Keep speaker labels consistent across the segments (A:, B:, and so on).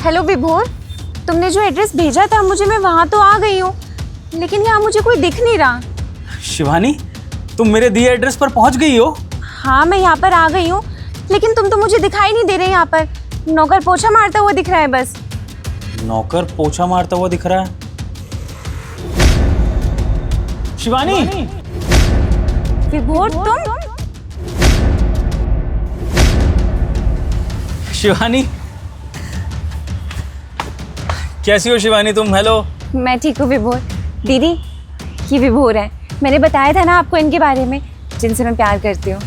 A: Hello विभोर, तुमने जो एड्रेस भेजा था मुझे, मैं वहाँ तो आ गई हूँ, लेकिन यहाँ मुझे कोई दिख नहीं रहा।
B: शिवानी, तुम मेरे दिए एड्रेस पर पहुँच गई हो?
A: हाँ, मैं यहाँ पर आ गई हूँ, लेकिन तुम तो मुझे दिखाई नहीं दे रहे। यहाँ पर नौकर पोछा मारता हुआ दिख रहा है बस।
B: नौकर पोछा मारता हुआ दिख रहा है? शिवानी!
A: विभोर, तुम?
B: शिवानी, कैसी हो शिवानी तुम? हेलो।
A: मैं ठीक हूँ विभोर। दीदी, ये विभोर है, मैंने बताया था ना आपको इनके बारे में, जिनसे मैं प्यार करती हूँ।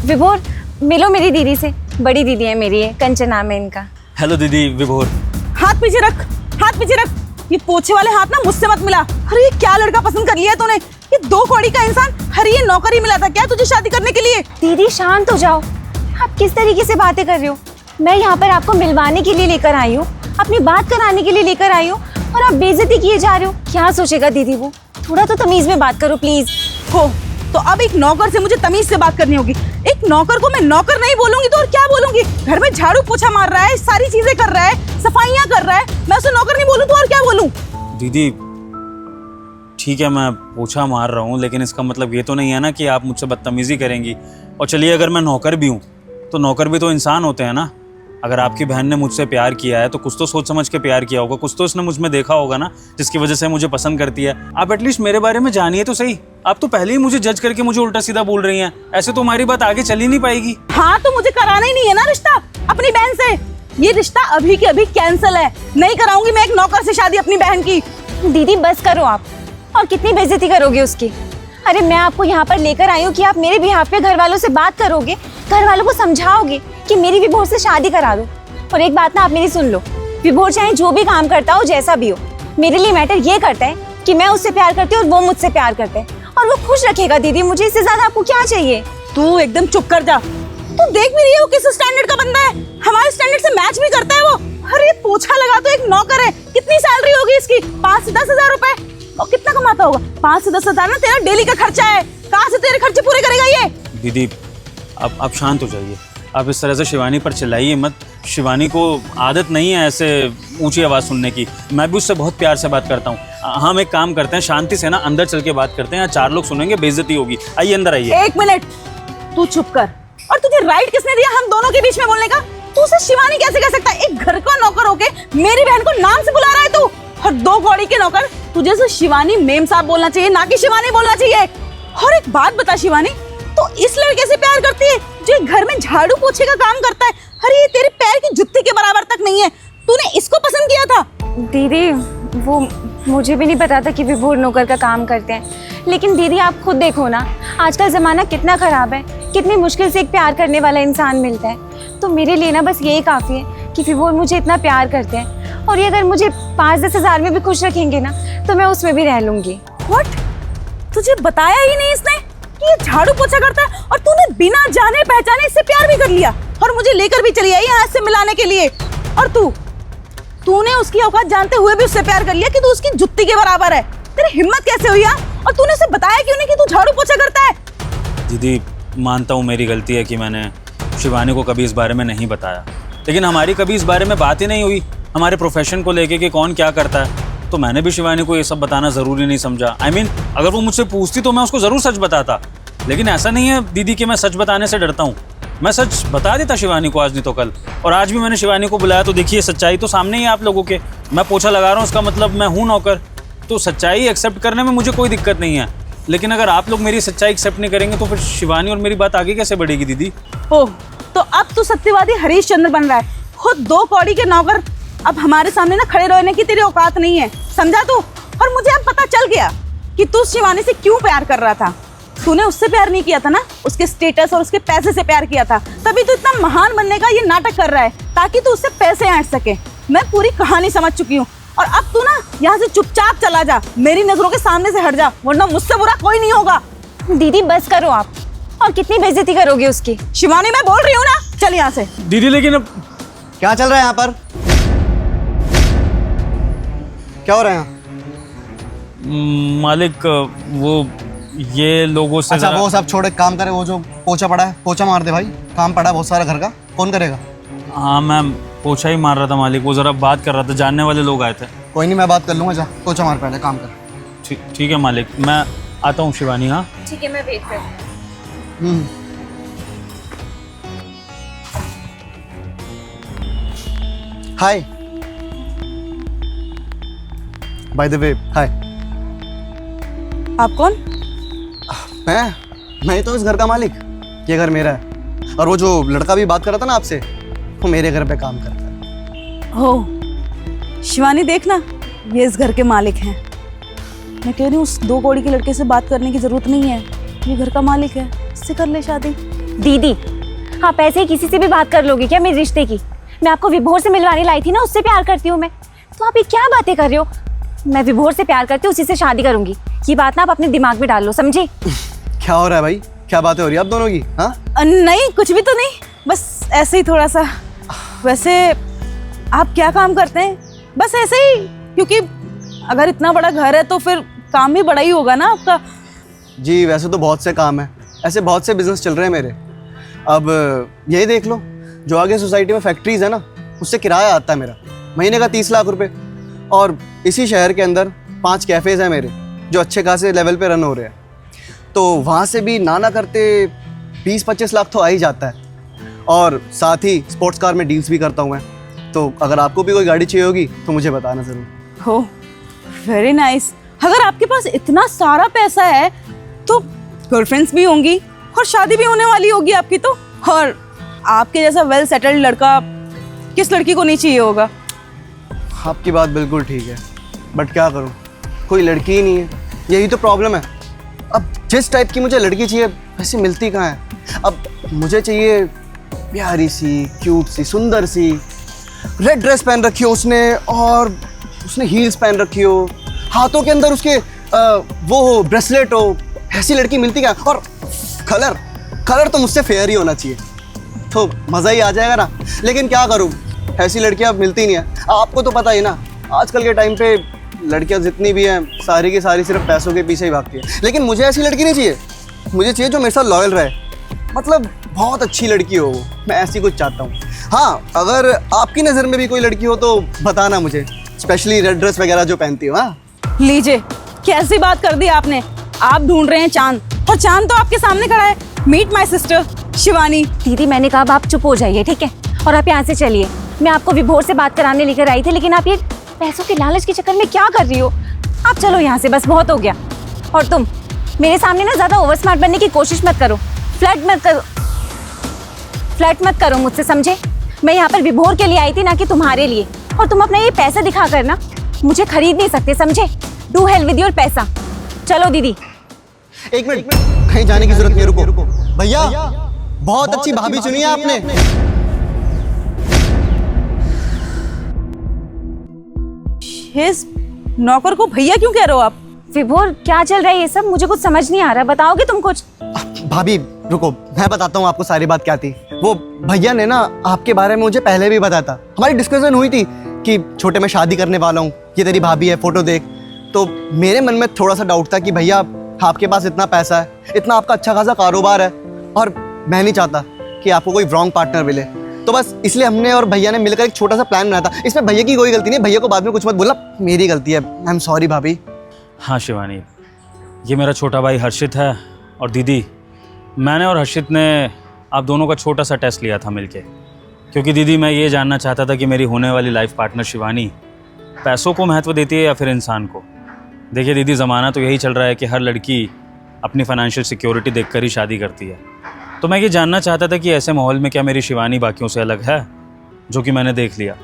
A: विभोर, मिलो मेरी दीदी से, बड़ी दीदी है मेरी, है कंचन नाम है इनका।
B: हेलो दीदी। विभोर,
C: हाथ पीछे रख, हाथ पीछे रख। ये पोछे वाले हाथ ना मुझसे मत मिला। अरे ये क्या लड़का पसंद कर लिया है तूने? ये 2 कौड़ी का इंसान। अरे ये नौकरी मिला था क्या तुझे शादी करने के लिए?
A: दीदी शांत हो जाओ, आप किस तरीके से बातें कर रहे हो? मैं यहाँ पर आपको मिलवाने के लिए लेकर आई हूँ, अपनी बात कराने के लिए लेकर आई हूँ, और आप बेइज्जती किए जा रहे हो। क्या सोचेगा दीदी वो? थोड़ा तो तमीज में बात करो प्लीज।
C: हो तो अब एक नौकर से मुझे तमीज से बात करनी होगी। एक नौकर को मैं नौकर नहीं बोलूंगी तो और क्या बोलूंगी? घर में झाड़ू पोछा मार रहा है, सारी चीजें कर रहा है, सफाइयां कर रहा है, मैं उसे नौकर नहीं बोलूं तो और क्या बोलूं?
B: दीदी ठीक है, मैं पोछा मार रहा हूँ, लेकिन इसका मतलब ये तो नहीं है ना कि आप मुझसे बदतमीजी करेंगी। और चलिए, अगर मैं नौकर भी हूँ तो नौकर भी तो इंसान होते हैं ना। अगर आपकी बहन ने मुझसे प्यार किया है तो कुछ तो सोच समझ के प्यार किया होगा, कुछ तो उसने मुझ में देखा होगा ना, जिसकी वजह से मुझे पसंद करती है। आप एटलीस्ट मेरे बारे में जानिए तो सही। आप तो पहले ही मुझे जज करके मुझे उल्टा सीधा बोल रही हैं। ऐसे तो हमारी बात आगे चल ही नहीं पाएगी।
C: हाँ तो मुझे कराना ही नहीं है ना रिश्ता अपनी बहन से। ये रिश्ता अभी के अभी कैंसिल है। नहीं कराऊंगी मैं एक नौकर से शादी अपनी बहन की।
A: दीदी बस करो आप, और कितनी बेइज्जती करोगे उसकी? अरे मैं आपको यहाँ पर लेकर आई हूँ कि आप मेरे बिहाफ पे घर वालों से बात करोगे, घर वालों को समझाओगे कि मेरी विभोर से शादी करा दो। और एक बात ना आप मेरी सुन लो, विभोर चाहे जो भी काम करता हो, जैसा भी हो, मेरे लिए मैटर ये करता है कि मैं उससे प्यार करती हूँ और वो मुझसे प्यार करता है, और वो खुश रखेगा। दीदी मुझे इससे ज्यादा आपको क्या चाहिए?
C: तू एकदम चुप कर जा। तू देख भी रही है वो किस स्टैंडर्ड का बंदा है, हमारे स्टैंडर्ड से मैच भी करता है वो। अरे पोछा लगा तो एक नौकर है, कितनी सैलरी होगी इसकी? 5 से 10 हजार रुपए। और कितना कमाता होगा? 5 से 10 हजार ना तेरा डेली का खर्चा है। कहाँ से तेरे खर्चे पूरे करेगा ये?
B: दीदी आप शांत हो जाइए। आप इस तरह से शिवानी पर चिल्लाइए मत। शिवानी को आदत नहीं है ऐसे ऊंची आवाज़ सुनने की। मैं भी उससे बहुत प्यार से बात करता हूँ। हम एक काम करते हैं, शांति से ना अंदर चल के बात करते हैं। 4 लोग सुनेंगे, बेइज्जती होगी। आइए अंदर आइए।
C: 1 मिनट, तू चुप कर। और तुझे राइट किसने दिया हम दोनों के बीच में बोलने का? तू उसे शिवानी कैसे कह सकता है? एक घर का नौकर होके मेरी बहन को नाम से बुला रहा है तू। और 2 कौड़ी के नौकर, तुझे तो शिवानी मेम साहब बोलना चाहिए, ना कि शिवानी बोलना चाहिए। और एक बात बता शिवानी, तो इस लड़के से प्यार करती है जो घर में झाड़ू पोछे का काम करता है? अरे ये तेरे पैर की जुत्ती के बराबर तक नहीं है। तूने इसको पसंद किया था?
A: दीदी वो मुझे भी नहीं पता था कि विभोर नौकर का काम करते हैं, लेकिन दीदी आप खुद देखो ना, आज का ज़माना कितना ख़राब है, कितनी मुश्किल से एक प्यार करने वाला इंसान मिलता है। तो मेरे लिए ना बस यही काफ़ी है कि विभोर मुझे इतना प्यार करते हैं, और ये अगर मुझे 5-10 हज़ार में भी खुश रखेंगे ना तो मैं उसमें भी रह लूँगी।
C: व्हाट? तुझे बताया ही नहीं इसने कि ये झाड़ू पोछा करता है, और तूने बिना जाने पहचाने इससे प्यार भी कर लिया, और मुझे लेकर भी चली आई यहाँ से मिलाने के लिए। और तूने उसकी औकात जानते हुए भी उससे प्यार कर लिया कि तू उसकी जुत्ती के बराबर है। तेरी हिम्मत कैसे हुई? और तूने उसे बताया क्यों नहीं कि तू झाड़ू पोछा करता है?
B: दीदी मानता हूँ मेरी गलती है कि मैंने शिवानी को कभी इस बारे में नहीं बताया, लेकिन हमारी कभी इस बारे में बात ही नहीं हुई हमारे प्रोफेशन को लेके कि कौन क्या करता है। तो मैंने भी शिवानी को ये सब बताना ज़रूरी नहीं समझा। I mean, अगर वो मुझसे पूछती तो मैं उसको ज़रूर सच बताता, लेकिन ऐसा नहीं है दीदी कि मैं सच बताने से डरता हूँ। मैं सच बता देता शिवानी को आज नहीं तो कल। और आज भी मैंने शिवानी को बुलाया तो देखिए सच्चाई तो सामने ही है आप लोगों के। मैं पोछा लगा रहा हूँ, उसका मतलब मैं हूँ नौकर, तो सच्चाई एक्सेप्ट करने में मुझे कोई दिक्कत नहीं है। लेकिन अगर आप लोग मेरी सच्चाई एक्सेप्ट नहीं करेंगे तो फिर शिवानी और मेरी बात आगे कैसे बढ़ेगी दीदी?
C: ओह, तो अब तू सत्यवादी हरीश चंद्र बन रहा है। खुद 2 कौड़ी के नौकर, अब हमारे सामने ना खड़े रहने की तेरी औकात नहीं है, समझा तू? और मुझे अब पता चल गया कि तू शिवानी से क्यों प्यार कर रहा था। तूने उससे प्यार नहीं किया था ना, उसके स्टेटस और उसके पैसे से प्यार किया था। तभी तू इतना महान बनने का ये नाटक कर रहा है ताकि तू उससे पैसे ऐंठ सके। मैं पूरी कहानी समझ चुकी हूँ, और अब तू ना यहाँ से चुपचाप चला जा, मेरी नजरों के सामने से हट जा, वरना मुझसे बुरा कोई नहीं होगा।
A: दीदी बस करो आप, और कितनी बेइज्जती करोगे उसकी?
C: शिवानी मैं बोल रही हूँ ना, चल यहाँ से।
B: दीदी लेकिन अब
D: क्या चल रहा है यहाँ पर? क्या हो रहा है यहाँ?
B: मालिक वो ये लोगों से
D: अच्छा वो सब छोड़, एक काम करे, वो जो पोछा पड़ा है पोछा मार दे भाई। काम पड़ा है बहुत सारा घर का, कौन करेगा?
B: हाँ मैम, पोछा ही मार रहा था मालिक, वो ज़रा बात कर रहा था, जानने वाले लोग आए थे।
D: कोई नहीं, मैं बात कर लूँगा। जा पोछा मार, पहले काम कर।
B: ठीक है मालिक, मैं आता हूँ शिवानी। हाँ
A: ठीक है, मैं वेट कर।
D: हाय, बाय द वे, हाय।
C: आप कौन?
D: मैं ही तो इस घर का मालिक। ये घर मेरा है। और वो जो लड़का भी बात कर रहा था ना आपसे, वो मेरे घर पे काम करता है।
C: हो शिवानी, देखना ये इस घर के मालिक हैं। मैं कह रही हूँ उस 2 कौड़ी के लड़के से बात करने की जरूरत नहीं है, ये घर का मालिक है, इससे कर ले शादी।
A: दीदी, आप ऐसे ही किसी से भी बात कर लोगे क्या मेरे रिश्ते की? मैं आपको विभोर से मिलवाने लाई थी ना, उससे प्यार करती हूँ मैं। तो आप ये क्या बातें कर रहे हो? मैं विभोर से प्यार करती हूँ, उसी से शादी करूंगी। ये बात ना आप अपने दिमाग में डाल लो, समझे?
D: क्या हो रहा है भाई? क्या बातें हो रही है आप दोनों की? हाँ,
C: नहीं कुछ भी तो नहीं, बस ऐसे ही थोड़ा सा। वैसे आप क्या काम करते हैं? बस ऐसे ही, क्योंकि अगर इतना बड़ा घर है तो फिर काम भी बड़ा ही होगा ना आपका।
D: जी वैसे तो बहुत से काम है, ऐसे बहुत से बिजनेस चल रहे हैं मेरे। अब यही देख लो, जो आगे सोसाइटी में फैक्ट्रीज है ना, उससे किराया आता है मेरा महीने का 30 लाख रुपए। और इसी शहर के अंदर 5 कैफ़ेज़ हैं मेरे, जो अच्छे खासे लेवल पे रन हो रहे हैं। तो वहाँ से भी ना करते 20-25 लाख तो आ ही जाता है। और साथ ही स्पोर्ट्स कार में डील्स भी करता हूँ मैं। तो अगर आपको भी कोई गाड़ी चाहिए होगी तो मुझे बताना ज़रूर।
C: हो, वेरी नाइस। अगर आपके पास इतना सारा पैसा है तो गर्लफ्रेंड्स भी होंगी और शादी भी होने वाली होगी आपकी तो। और आपके जैसा वेल सेटल्ड लड़का किस लड़की को नहीं चाहिए होगा?
D: आपकी बात बिल्कुल ठीक है, बट क्या करूँ, कोई लड़की ही नहीं है। यही तो प्रॉब्लम है। अब जिस टाइप की मुझे लड़की चाहिए वैसे मिलती कहाँ है। अब मुझे चाहिए प्यारी सी, क्यूट सी, सुंदर सी, रेड ड्रेस पहन रखी हो उसने, और उसने हील्स पहन रखी हो, हाथों के अंदर उसके वो हो, ब्रेसलेट हो। ऐसी लड़की मिलती क्या? और कलर तो मुझसे फेयर ही होना चाहिए, तो मज़ा ही आ जाएगा ना। लेकिन क्या करूँ, ऐसी लड़कियाँ मिलती नहीं है। आपको तो पता ही ना, आजकल के टाइम पे लड़कियाँ जितनी भी हैं सारी की सारी सिर्फ पैसों के पीछे ही भागती है। लेकिन मुझे ऐसी लड़की नहीं चाहिए, मुझे चाहिए जो मेरे साथ लॉयल रहे, मतलब बहुत अच्छी लड़की हो वो। मैं ऐसी कुछ चाहता हूँ। हाँ, अगर आपकी नज़र में भी कोई लड़की हो तो बताना मुझे, स्पेशली रेड ड्रेस वगैरह जो पहनती हो। हाँ
C: लीजिए, कैसी बात कर दी आपने। आप ढूंढ रहे हैं चांद, और चांद तो आपके सामने खड़ा है। Meet my sister Shivani.
A: दीदी, मैंने कहा अब आप चुप हो जाइए, ठीक है? और आप यहाँ से चलिए। मैं आपको विभोर से बात कराने लेकर आई थी, लेकिन आप ये पैसों के लालच के चक्कर में क्या कर रही हो? आप चलो यहाँ से, बस बहुत हो गया। और तुम मेरे सामने ना ज़्यादा ओवर स्मार्ट बनने की कोशिश मत करो। फ्लर्ट मत करो मुझसे, समझे? मैं यहाँ पर विभोर के लिए आई थी, ना कि तुम्हारे लिए। और तुम अपना ये पैसा दिखा कर ना मुझे खरीद नहीं सकते, समझे? डू हेल विद योर पैसा। चलो दीदी।
D: एक मिनट, कहीं जाने की जरूरत नहीं, रुको। भैया, बहुत अच्छी भाभी चुनी है आपने।
C: इस नौकर को भैया क्यों कह रहे हो आप?
A: विभोर, क्या चल रहा है ये सब? मुझे कुछ समझ नहीं आ रहा, बताओगे तुम कुछ?
D: भाभी रुको, मैं बताता हूँ आपको सारी बात क्या थी। वो भैया ने ना आपके बारे में मुझे पहले भी बताया था। हमारी डिस्कशन हुई थी कि छोटे मैं शादी करने वाला हूँ, ये तेरी भाभी है, फोटो देख। तो मेरे मन में थोड़ा सा डाउट था कि भैया आपके पास इतना पैसा है, इतना आपका अच्छा खासा कारोबार है, और मैं नहीं चाहता कि आपको कोई रॉन्ग पार्टनर मिले। तो बस इसलिए हमने और भैया ने मिलकर एक छोटा सा प्लान बनाया था। इसमें भैया की कोई गलती नहीं, भैया को बाद में कुछ मत बोलना, मेरी गलती है। आई एम सॉरी भाभी।
B: हाँ शिवानी, ये मेरा छोटा भाई हर्षित है। और दीदी, मैंने और हर्षित ने आप दोनों का छोटा सा टेस्ट लिया था मिलके, क्योंकि दीदी मैं ये जानना चाहता था कि मेरी होने वाली लाइफ पार्टनर शिवानी पैसों को महत्व देती है या फिर इंसान को। देखिए दीदी, ज़माना तो यही चल रहा है कि हर लड़की अपनी फाइनेंशियल सिक्योरिटी देखकर ही शादी करती है। तो मैं ये जानना चाहता था कि ऐसे माहौल में क्या मेरी शिवानी बाकियों से अलग है? जो कि मैंने देख लिया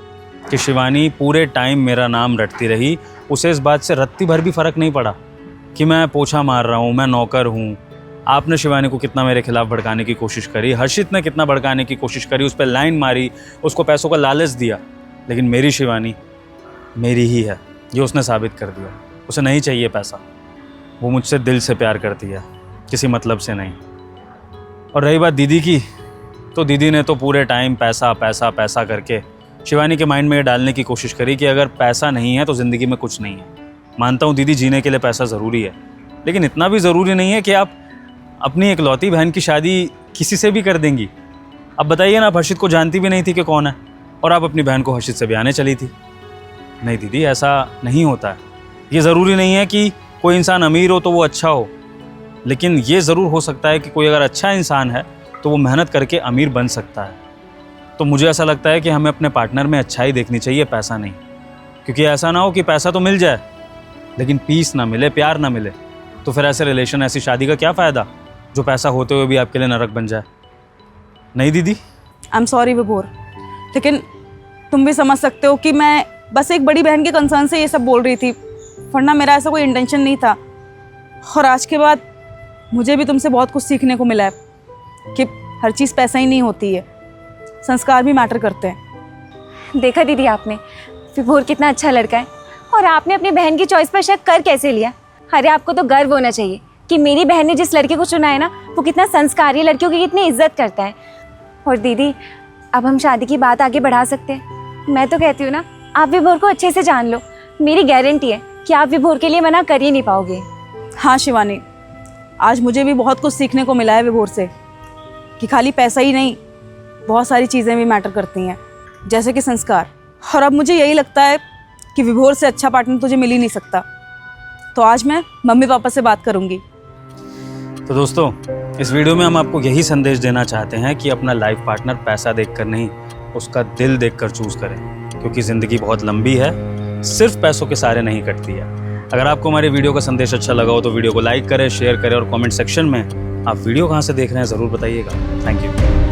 B: कि शिवानी पूरे टाइम मेरा नाम रटती रही, उसे इस बात से रत्ती भर भी फ़र्क नहीं पड़ा कि मैं पोछा मार रहा हूँ, मैं नौकर हूँ। आपने शिवानी को कितना मेरे खिलाफ भड़काने की कोशिश करी, हर्षित ने कितना भड़काने की कोशिश करी, उस पर लाइन मारी, उसको पैसों का लालच दिया, लेकिन मेरी शिवानी मेरी ही है, ये उसने साबित कर दिया। उसे नहीं चाहिए पैसा, वो मुझसे दिल से प्यार करती है, किसी मतलब से नहीं। और रही बात दीदी की, तो दीदी ने तो पूरे टाइम पैसा पैसा पैसा करके शिवानी के माइंड में ये डालने की कोशिश करी कि अगर पैसा नहीं है तो ज़िंदगी में कुछ नहीं है। मानता हूँ दीदी, जीने के लिए पैसा ज़रूरी है, लेकिन इतना भी ज़रूरी नहीं है कि आप अपनी इकलौती बहन की शादी किसी से भी कर देंगी। अब बताइए ना, आप हर्षित को जानती भी नहीं थी कि कौन है, और आप अपनी बहन को हर्षित से ब्याने चली थी। नहीं दीदी, ऐसा नहीं होता है। ये ज़रूरी नहीं है कि कोई इंसान अमीर हो तो वो अच्छा हो, लेकिन ये ज़रूर हो सकता है कि कोई अगर अच्छा इंसान है तो वो मेहनत करके अमीर बन सकता है। तो मुझे ऐसा लगता है कि हमें अपने पार्टनर में अच्छाई देखनी चाहिए, पैसा नहीं। क्योंकि ऐसा ना हो कि पैसा तो मिल जाए लेकिन पीस ना मिले, प्यार ना मिले, तो फिर ऐसे रिलेशन, ऐसी शादी का क्या फ़ायदा जो पैसा होते हुए भी आपके लिए नरक बन जाए। नहीं दीदी?
C: आई एम सॉरी विभोर, लेकिन तुम भी समझ सकते हो कि मैं बस एक बड़ी बहन के कंसर्न से ये सब बोल रही थी, वरना मेरा ऐसा कोई इंटेंशन नहीं था। और आज के बाद मुझे भी तुमसे बहुत कुछ सीखने को मिला है कि हर चीज़ पैसा ही नहीं होती है, संस्कार भी मैटर करते हैं।
A: देखा दीदी आपने, विभोर कितना अच्छा लड़का है, और आपने अपनी बहन की चॉइस पर शक कर कैसे लिया? अरे आपको तो गर्व होना चाहिए कि मेरी बहन ने जिस लड़के को चुना है ना, वो कितना संस्कारी, लड़कियों की कितनी इज्जत करता है। और दीदी, अब हम शादी की बात आगे बढ़ा सकते हैं। मैं तो कहती हूँ ना, आप विभोर को अच्छे से जान लो, मेरी गारंटी है कि आप विभोर के लिए मना कर ही नहीं पाओगे।
C: हाँ शिवानी, आज मुझे भी बहुत कुछ सीखने को मिला है विभोर से कि खाली पैसा ही नहीं, बहुत सारी चीज़ें भी मैटर करती हैं, जैसे कि संस्कार। और अब मुझे यही लगता है कि विभोर से अच्छा पार्टनर तुझे मिल ही नहीं सकता। तो आज मैं मम्मी पापा से बात करूँगी।
B: तो दोस्तों, इस वीडियो में हम आपको यही संदेश देना चाहते हैं कि अपना लाइफ पार्टनर पैसा देखकर नहीं, उसका दिल देखकर चूज़ करें, क्योंकि ज़िंदगी बहुत लंबी है, सिर्फ पैसों के सहारे नहीं कटती है। अगर आपको हमारे वीडियो का संदेश अच्छा लगा हो तो वीडियो को लाइक करें, शेयर करें और कमेंट सेक्शन में आप वीडियो कहाँ से देख रहे हैं ज़रूर बताइएगा। Thank you.